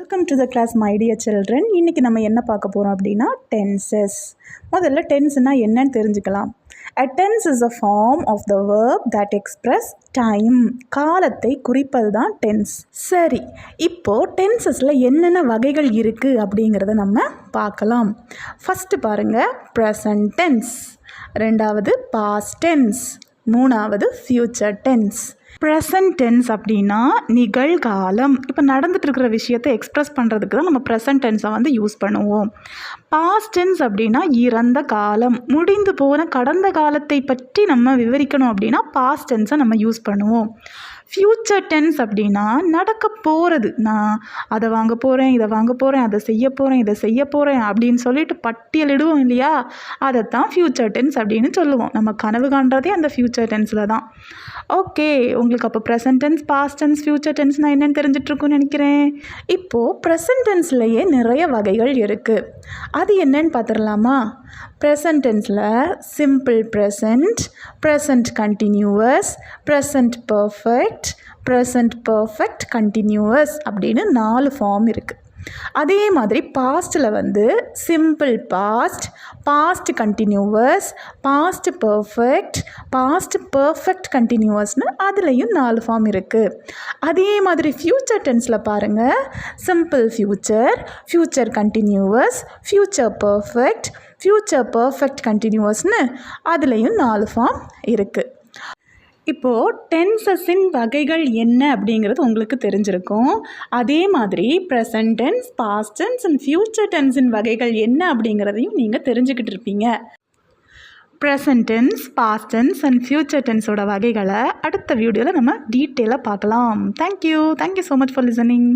Welcome to the class my dear children. இன்றைக்கி நம்ம என்ன பார்க்க போகிறோம் அப்படின்னா டென்சஸ். முதல்ல டென்ஸ்னால் என்னன்னு தெரிஞ்சுக்கலாம். A tense is a form of the verb that express time. காலத்தை குறிப்பது தான் டென்ஸ். சரி, இப்போது டென்சஸில் என்னென்ன வகைகள் இருக்குது அப்படிங்கிறத நம்ம பார்க்கலாம். ஃபஸ்ட்டு பாருங்கள், ப்ரெசன்ட் டென்ஸ், ரெண்டாவது பாஸ்ட் டென்ஸ், மூணாவது ஃப்யூச்சர் டென்ஸ். ப்ரெசன்ட் டென்ஸ் அப்படின்னா நிகழ்காலம். இப்போ நடந்துட்டு இருக்கிற விஷயத்தை எக்ஸ்ப்ரெஸ் பண்ணுறதுக்கு தான் நம்ம ப்ரெசன்ட் டென்ஸை யூஸ் பண்ணுவோம். பாஸ்ட் டென்ஸ் அப்படின்னா இறந்த காலம், முடிந்து போன கடந்த காலத்தை பற்றி நம்ம விவரிக்கணும் அப்படின்னா பாஸ்ட் டென்ஸை நம்ம யூஸ் பண்ணுவோம். ஃப்யூச்சர் டென்ஸ் அப்படின்னா நடக்க போகிறது, நான் அதை வாங்க போகிறேன், இதை வாங்க போகிறேன், அதை செய்ய போகிறேன், இதை செய்ய போகிறேன் அப்படின்னு சொல்லிட்டு பட்டியலிடுவோம் இல்லையா, அதைத்தான் ஃப்யூச்சர் டென்ஸ் அப்படின்னு சொல்லுவோம். நம்ம கனவு காண்றதே அந்த ஃப்யூச்சர் டென்ஸில் தான். ஓகே, உங்களுக்கு அப்போ present tense, past tense, future டென்ஸ்னால் என்னென்னு தெரிஞ்சிட்ருக்குன்னு நினைக்கிறேன். இப்போது ப்ரெசன்ட் டென்ஸ்லேயே நிறைய வகைகள் இருக்குது. அது என்னன்னு பார்த்துடலாமா? ப்ரெசன்ட் டென்ஸில் simple present, present continuous, present perfect, present perfect continuous அப்படின்னு 4 ஃபார்ம் இருக்குது. அதே மாதிரி பாஸ்ட்டில் simple past, past continuous, past perfect, past perfect கண்டினியூவஸ்னு அதுலேயும் 4 ஃபார்ம் இருக்குது. அதே மாதிரி ஃப்யூச்சர் டென்ஸில் பாருங்கள், simple future, future continuous, future perfect, future perfect கண்டினியூவஸ்னு அதுலேயும் 4 ஃபார்ம் இருக்குது. இப்போது டென்சஸின் வகைகள் என்ன அப்படிங்கிறது உங்களுக்கு தெரிஞ்சிருக்கும். அதே மாதிரி present tense, past tense and future டென்ஸின் வகைகள் என்ன அப்படிங்கிறதையும் நீங்கள் தெரிஞ்சுக்கிட்டு இருப்பீங்க. Present tense, past tense and future டென்ஸோட வகைகளை அடுத்த வீடியோவில் நம்ம டீட்டெயிலாக பார்க்கலாம். Thank you so much for listening.